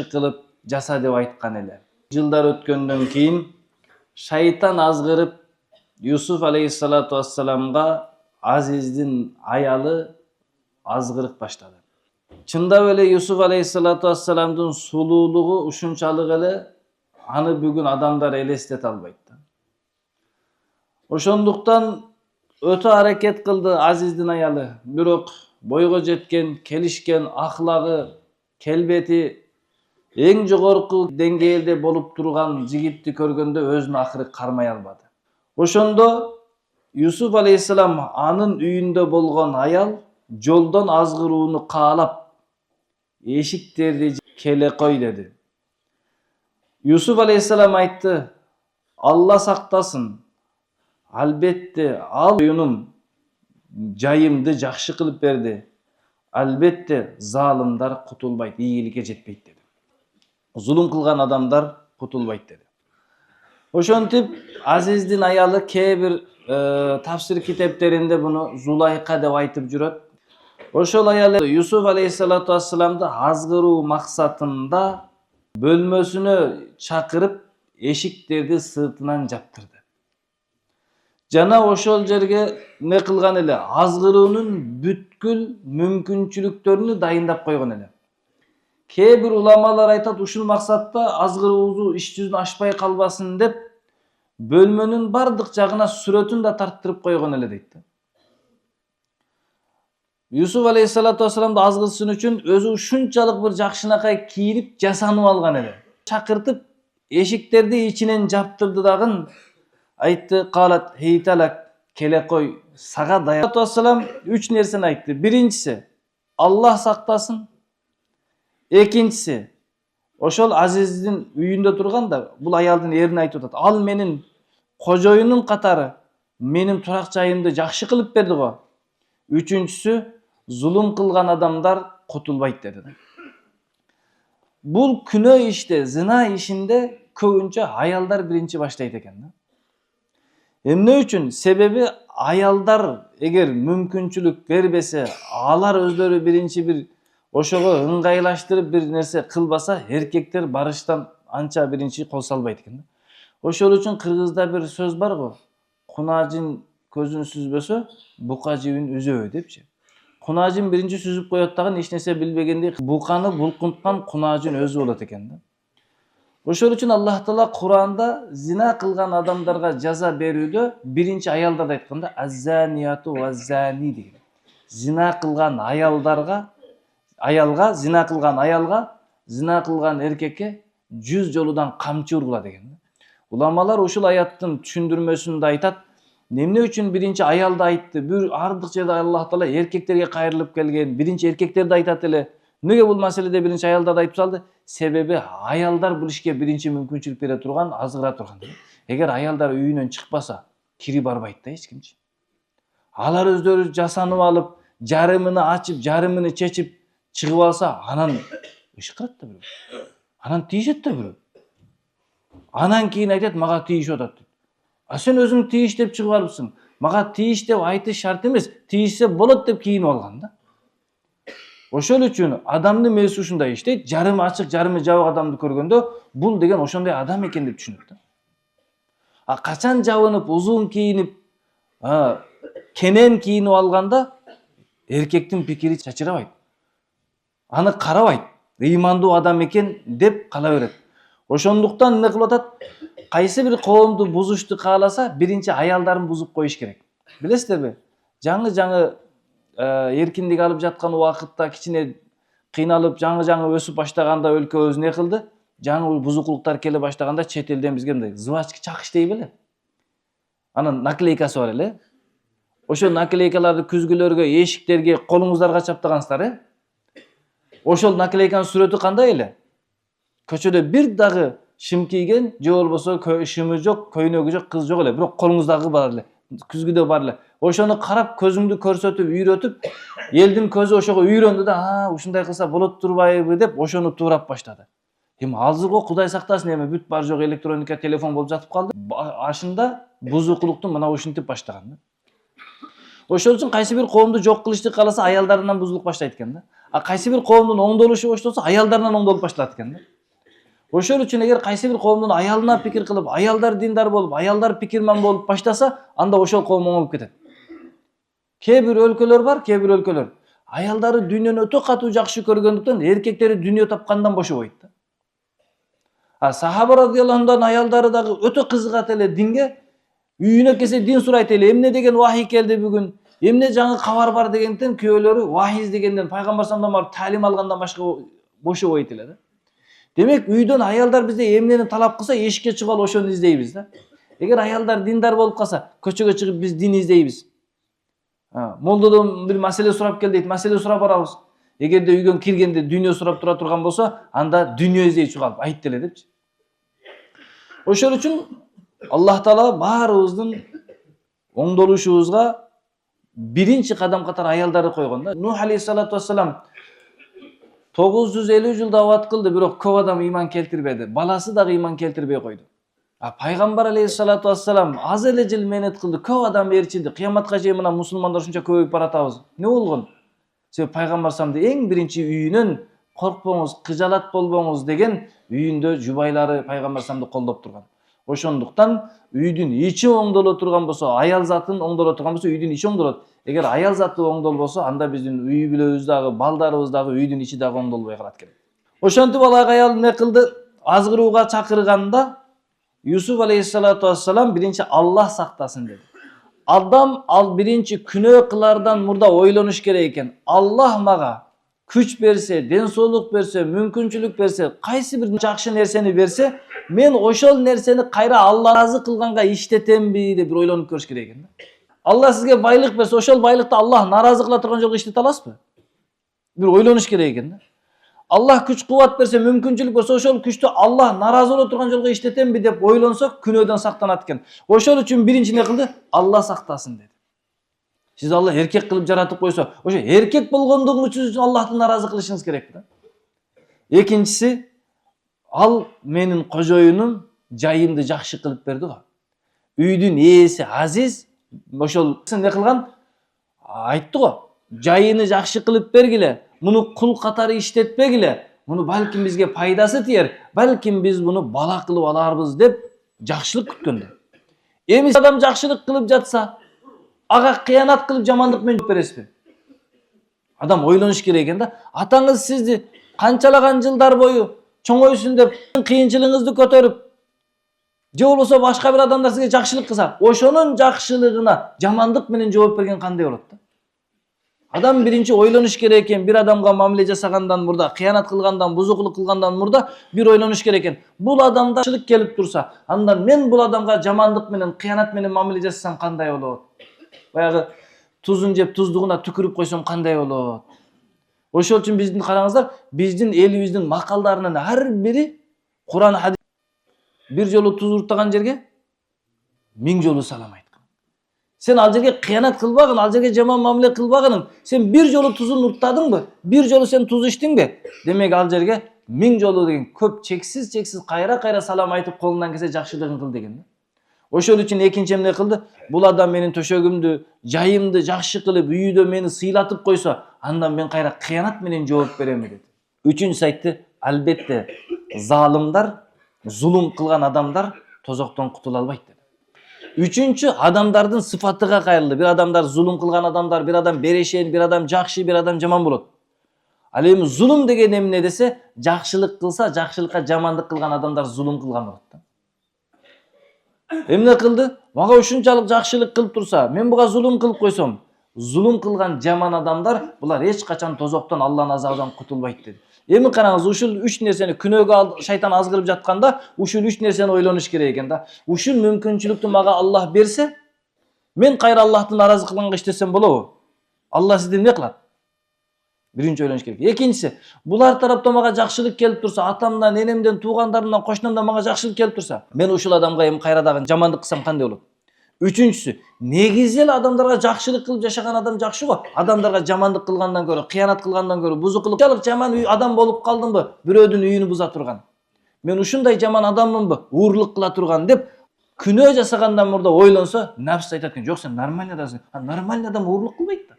кылып жаса деп айткан эле. Жылдар өткөндөн кийин шайтан азгырып Юсуф алейхиссалату вассаламга Азиздин аялы азгырык баштады. Чындап эле Юсуф алейхиссалату вассаламдын сулуулугу ушунчалык эле аны бүгүн адамдар элестете албайт. Ошондуктан өтө аракет кылды Азиздин аялы. Бирок бойго жеткен, келишкен, ахлагы, келбети эң жогорку деңгээлде болуп турган жигитти көргөндө өзүн акыры кармай албады. Ошондо Юсуф алейхиссалам анын үйүндө болгон аял жолдон азгырууну каалап эшиктерди келе кой деди. Юсуф алейхиссалам айтты: Алла сактасын. Албетте ал оюнум жайымды жакшы кылып берди. Албетте залымдар кутулбайт, ийгиликке жетпейт деди. Зулум кылган адамдар кутулбайт деди. Ошентип Азиздин аялы кээ бир тафсир китептеринде буну Зулайка деп айтып жүрөт. Ошол аял Юсуф алейхиссалату вассаламды азгыруу максатында бөлмөсүнө чакырып эшиктерди сыртынан жаптырды. Жана ошол жерге не кылган эле, азгыруунун бүткүл мүмкүнчүлүктөрүнү дайындап койгон эле. Кээ бир уламалар айтат, ушул максатта азгыруусу иш жүзүн ашпай калбасын деп бөлмөнүн бардык жагына сүрөтүн да тарттырып койгон эле дейт. Юсуф алейхиссалату вассаламды азгырсын үчүн өзү ушунчалык бир жакшынакай кийинип жасанып алган эле. Чакыртып эшиктерди ичинен жаптырды дагы айтты: "Калат хейталак, келе кой, сага даяр." Вассалам 3 нерсени айтты. Биринчиси Аллах сактасын. Экинчиси ошол Азиздин үйүндө турганда бул аялдын эрин айтып атат. Ал менин кожоюнум катары менин турак жайымды жакшы кылып берди го. Үчүнчүсү зулум кылган адамдар кутулбайт деди. Бул күнөө иште, зина ишинде көбүнчө аялдар биринчи баштайт экен. Эмне үчүн? Себеби аялдар эгер мүмкүнчүлүк бербесе, алар өздөрү биринчи бир ошого ыңгайлаштырып бир нерсе кылбаса, эркектер барыштан анча биринчи кол салбайт экен. Ошол үчүн кыргызда бир сөз бар го: кунажин көзүн сүзбөсө, бука жибин үзөбү депчи. Кунажин биринчи сүзүп коет дагы эч нерсе билбегендей буканы булкунткан кунажин өзү болот экен. Ошол үчүн Аллах Таала Куранда зина кылган адамдарга жаза берүүдө биринчи аялдарды айтканда аззанияту ваззани деген. Зина кылган аялга, зина кылган аялга, зина кылган эркекке 100 жолудан камчы ургула деген. Уламалар ушул аяттын түшүндүрмөсүндө айтат, эмне үчүн биринчи аялды айтты? Бир ардык жерде Аллах Таала эркектерге кайрылып келген, биринчи эркектерди айтат эле. Неге бул маселеде биринчи аялдарды айтып салды? Себеби аялдар бул ишке биринчи мүмкүнчүлүк бере турган, азгыра турган. Эгер аялдар үйүнөн чыкпаса, кири барбайт да эч кимчи. Алар өздөрү жасанып алып, жарымыны ачып, жарымыны чечип чыгып алса, анан ышкырат да бирөө. Анан тийишет да бирөө. Анан кийин айтат, мага тийишип атат. А сен өзүң тийиш деп чыгып алыпсың. Мага тийиш деп айтыш шарт эмес, тийишсе болот деп кийинип алган да. Ошол үчүн адамдын мээси ушундай иштейт. Жарымы ачык, жарымы жабык адамды көргөндө бул деген ошондой адам экен деп түшүнөт да. А качан жабынып, узун кийинип, кенен кийинип алганда эркектин пикири чачырабайт. Аны карабайт. Ыймандуу адам экен деп кала берет. Ошондуктан эмне кылып атат? Кайсы бир коомду бузушту кааласа, биринчи аялдарын бузуп коюш керек. Билесиздерби? Жаңы эркиндик алып жаткан убакытта кичине кыйналып, жаңы өсүп баштаганда өлкөбүз не кылды? Жаңы бузукулуктар келе баштаганда чет элден бизге мындай зыбачки чакыш дей беле. Анын наклейкасы бар эле. Ошол наклейкаларды күзгүлөргө, эшиктерге, колуңуздарга чаптагансыздар, Ошол наклейканын сүрөтү кандай эле? Көчөдө бир дагы шым кийген, же болбосо шымы жок, көйнөгү жок кыз жок эле, бирок колуңуздагы бар эле, күзгүдө бар эле. Ошону карап, көзүңдү көрсөтүп, үйрөтүп, элдин көзү ошого үйрөндү да, ушундай кылса болот турбайбы деп ошону туурап баштады. Эми азыр го Кудай сактасын, эми бүт бар жок электроника, телефон болуп жатып калды. Ашында бузукулуктун мына ушинтип баштаган. Ошол үчүн кайсы бир коомду жок кылышты кааласа, аялдарынан бузулук баштайт экен да. кайсы бир коомдун оңдолушу башталса, аялдарынан оңдолуп башталат экен да. Ошол үчүн эгер кайсы бир коомдун аялына пикир кылып, аялдар диндар болуп, аялдар пикирман болуп баштаса, анда ошол коом оңолуп кетет. Кээ бир өлкөлөр бар, кээ бир өлкөлөр аялдары дүйнөнү өтө катуу жакшы көргөндүктөн эркектери дүйнө тапкандан бошобойт да. Сахаба радыйаллаху анхунун аялдары дагы өтө кызыгат эле динге. Үйүнө келсе дин сурайт эле, эмне деген вахий келди бүгүн, эмне жаңы кабар бар дегенден күйөөлөрү вахий издегенден, пайгамбар саллаллаху алейхи барып талим алгандан башка бошобойт эле да. Демек үйдөн аялдар бизде эмнени талап кылса, эшикке чыгып алып ошону издейбиз да. Эгер аялдар диндар болуп калса, көчөгө чыгып биз дин издейбиз. Молдодон бир маселе сурап кел дейт, маселе сурап барабыз. Эгерде үйгөн киргенде дүйнө сурап тура турган болсо, анда дүйнө издей чыгып алып айт деле депчи. Ошол үчүн Аллах Таала баарыбыздын оңдолушубузга биринчи кадам катары аялдарды койгон да. Нух алейхиссалату вассалам 950 жыл дават кылды, бирок көп адам ыйман келтирбеди. Баласы дагы ыйман келтирбей койду. Пайгамбар алейхиссалату вассалам аз эле жыл менет кылды, көп адам ээрчилди. Кыяматка чейин мына мусулмандар ушунча көбөйүп баратабыз. Эмне болгон? Себеби пайгамбар саллаллаху алейхи вассалам эң биринчи үйүнөн коркпоңуз, кыжалат болбоңуз деген үйүндө жубайлары пайгамбар саллаллаху алейхи вассаламды колдоп турган. Ошондуктан үйдүн ичи оңдоло турган болсо, аял затын оңдоло турган болсо, үйдүн ичи оңдолот. Эгер аял заты оңдолбосо, анда биздин үй бүлөбүз дагы, балдарыбыз дагы, үйдүн ичи дагы оңдолбой калат керек. Ошентип алак аял эмне кылды? Азгырууга чакырганда Юсуф алейхиссалату вассалам биринчи Аллах сактасын деди. Адам биринчи күнөө кылардан мурда ойлонуш керек экен. Аллах мага күч берсе, ден соолук берсе, мүмкүнчүлүк берсе, кайсы бир жакшы нерсени берсе, мен ошол нерсени кайра Алла разы кылганга иштетемби деп бир ойлонуп көрүш керек экен да. Алла сизге байлык берсе, ошол байлыкты Аллах наразы кыла турган жолго иштете аласызбы? Бир ойлонуш керек экен да. Аллах күч кубат берсе, мүмкүнчүлүк берсе, ошол күчтү Аллах наразы боло турган жолго иштетемби деп ойлонсок, күнөөдөн сактанат экен. Ошол үчүн биринчи эмне кылды? Алла сактасын деди. Сиз Алла эркек кылып жаратып койсо, ошо эркек болгондугуңуз үчүн Аллахты наразы кылышыңыз керек да. Экинчиси, ал менин кожоюнум жайымды жакшы кылып берди го. Үйдүн ээси Азиз ошол эмне кылган? Айтты го. Жайыны жакшы кылып бергиле, муну кул катары иштетпегиле, муну балким бизге пайдасы тиер, балким биз муну бала кылып аларбыз деп жакшылык күткөндө. Эми адам жакшылык кылып жатса, ага кыянат кылып жамандык менен жооп бересизби? Адам ойлонуш керек экен да. Атаңыз сизди канчалаган жылдар бою чоңойсун деп кыйынчылыгыңызды көтөрүп, же болбосо башка бир адамдар сизге жакшылык кылса, ошонун жакшылыгына жамандык менен жооп берген кандай болот да? Адам биринчи ойлонуш керек экен, бир адамга мамиле жасагандан мурда, кыянат кылгандан, бузукулук кылгандан мурда бир ойлонуш керек экен. Бул адамда жакшылык келип турса, анда мен бул адамга жамандык менен, кыянат менен мамиле жасасам кандай болот? Баягы тузун жеп туздугуна түкүрүп койсом кандай болот? Ошол үчүн биздин караңыздар, биздин элибиздин макалдарынын ар бири Куран хадис. Бир жолу туз уртаган жерге 1000 жолу салам айткан. Сен ал жерге кыянат кылбагын, ал жерге жаман мамиле кылбагының. Сен бир жолу тузун урттадыңбы? Бир жолу сен туз иштиңби? Демек ал жерге 1000 жолу деген көп чексиз кайра салам айтып колунан келсе жакшылыгын кыл деген да. Ошол үчүн экинчи эмне кылды? Бул адам менин төшөгүмдү, жайымды жакшы кылып, үйдө мени сыйлатып койсо, андан мен кайра кыянат менен жооп берем деди. Үчүнчүсү айтты, албетте залымдар, зулум кылган адамдар тозоктон кутула албайт деди. Үчүнчү адамдардын сыфатыга кайрылды. Бир адамдар зулум кылган адамдар, бир адам берешен, бир адам жакшы, бир адам жаман болот. Ал эми зулум деген эмне десе, жакшылык кылса, жакшылыкка жамандык кылган адамдар зулум кылган болот да. Эмне кылды? Мага ушунчалык жакшылык кылып турса, мен буга зулум кылып койсом, зулум кылган жаман адамдар булар эч качан тозоктон, Алланын азабынан кутулбайт деди. Эми караңыз, ушул 3 нерсени күнөөгө шайтан азгырып жатканда, ушул 3 нерсени ойлонуш керек экен да. Ушул мүмкүнчүлүктү мага Аллах берсе, мен кайра Аллахты наразы кылганга иштесем болобу? Алла сизди эмне кылат? Биринчи ойлонуш керек. Экинчиси, булар тараптан мага жакшылык келип турса, атамдан, энемден, туугандарымдан, кошунамдан мага жакшылык келип турса, мен ушул адамга эми кайра дагы жамандык кылсам кандай болот? Үчүнчүсү, негизи эле адамдарга жакшылык кылып жашаган адам жакшы го. Адамдарга жамандык кылгандан көрө, кыянат кылгандан көрө, бузукулук жаман адам болуп калдымбы? Бирөөдүн үйүнү буза турган. Мен ушундай жаман адаммынбы? Уурлук кыла турган деп күнөө жасагандан мурда ойлонсо, нафс айтат экен, жок сен нормальный адамсың. Нормальный адам уурлук кылбайт да.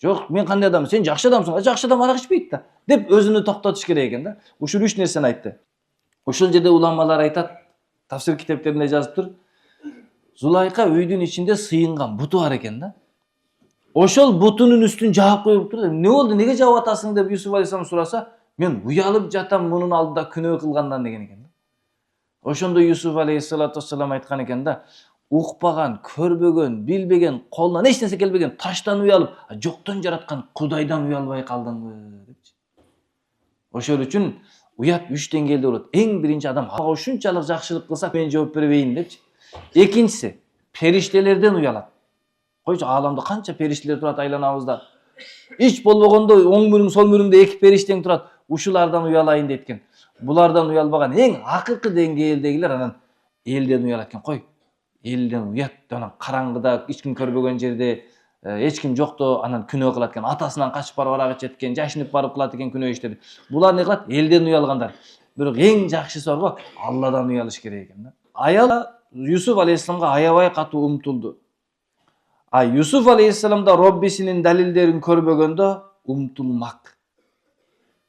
Жок, мен кандай адаммын? Сен жакшы адамсың. Жакшы адам арак ичпейт да деп өзүнү токтотуш керек экен да. Ушул үч нерсени айтты. Ошол жерде уламалар айтат, тафсир китептеринде жазыптыр. Зулайка үйдүн ичинде сыйынган буту бар экен да. Ошол бутунун үстүн жаап коюптур. Эмне болду? Неге жаап атасың деп Юсуф алейхисалам сураса, мен уялып жатам мунун алдында күнөө кылгандан деген экен да. Ошондо Юсуф алейхиссалату вассалам айткан экен да, укпаган, көрбөгөн, билбеген, колунан эч нерсе келбеген таштан уялып, жоктон жараткан Кудайдан уялбай калдыңбы депчи. Ошол үчүн уят 3 деңгээлде болот. Эң биринчи адам ушунчалык жакшылык кылса мен жооп бербейин депчи. Экинчиси периштелерден уялат. Койчу, ааламда канча периштелер турат айланабызда. Эч болбогондо оң мүрүң, сол мүрүңдө 2 периштең турат. Ушулардан уялайын деткен. Булардан уялбаган эң акыркы деңгээлдегилер анан элден уялат экен. Кой, элден уят, анан караңгыда, эч ким көрбөгөн жерде, эч ким жокто анан күнөө кылат экен. Атасынан качып барып арак ичет экен, жашынып барып кылат экен күнөө иштерди. Булар эмне кылат? Элден уялгандар. Бирок эң жакшысы бар го, Алладан уялыш керек экен да. Аял Юсуф алейхисаламга аябай катуу умтулду. Юсуф алейхисаламда Роббисинин далилдерин көрбөгөндө умтулмак.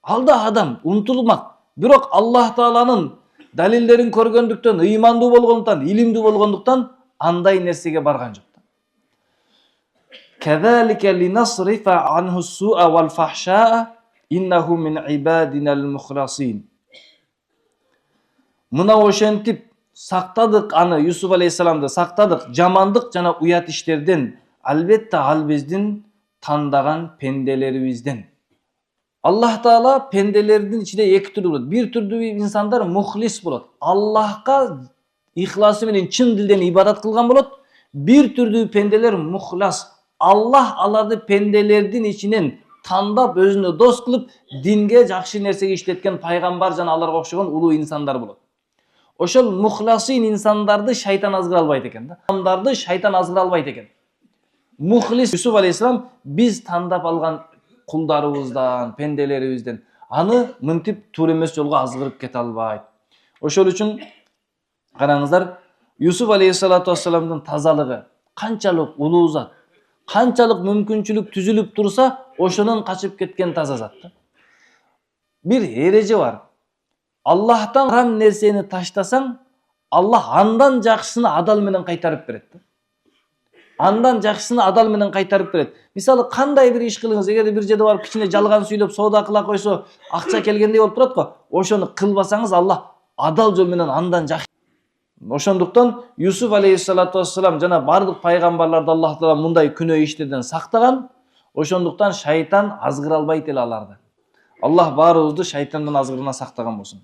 Алда адам умтулмак. Бирок Аллах Тааланын далилдерин көргөндүктөн, ыймандуу болгондуктан, илимдүү болгондуктан андай нерсеге барган жок. Кадалика линасрифа анху суа вал фахшаа иннаху мин ибадинал мухласин. Мына ошентип сактадык аны, Юсуф алейхисаламды сактадык жамандык жана уят иштерден, албетте ал биздин тандаган пенделерибизден. Аллах Таала пенделердин ичинде эки түрдүү болот. Бир түрдүү инсандар мухлис болот. Аллахка ихласы менен чын дилден ибадат кылган болот. Бир түрдүү пенделер мухлас. Аллах аларды пенделердин ичинен тандап өзүнө дос кылып, динге жакшы нерсеге иштеткен пайгамбар жана аларга окшогон улуу инсандар болот. Ошол мухласин инсандарды шайтан азгыра албайт экен да. Адамдарды шайтан азгыра албайт экен. Мухлис Юсуф алейхисалам биз тандап алган кулдарыбыздан, пенделерибизден. Аны мынтип туура эмес жолго азгырып кете албайт. Ошол үчүн караңыздар, Юсуф алейхиссалату вассаламдын тазалыгы канчалык улуу зат, канчалык мүмкүнчүлүк түзүлүп турса, ошонун качып кеткен таза зат. Бир эреже бар. Аллахтан харам нерсени таштасаң, Аллах андан жакшысын адал менен кайтарып берет. Андан жакшысын адал менен кайтарып берет. Мисалы, кандай бир иш кылыңыз, эгер бир жерде барып кичине жалган сүйлөп соода кыла койсо, акча келгендей болуп турат го. Ошону кылбасаңыз, Аллах адал жол менен андан жакшы. Ошондуктан Юсуф алейхиссалату вассалам жана бардык пайгамбарларды Аллах Таала мындай күнөө иштерден сактаган. Ошондуктан шайтан азгыра албайт эле аларды. Аллах баарыбызды шайтандан азгырынан сактаган болсун.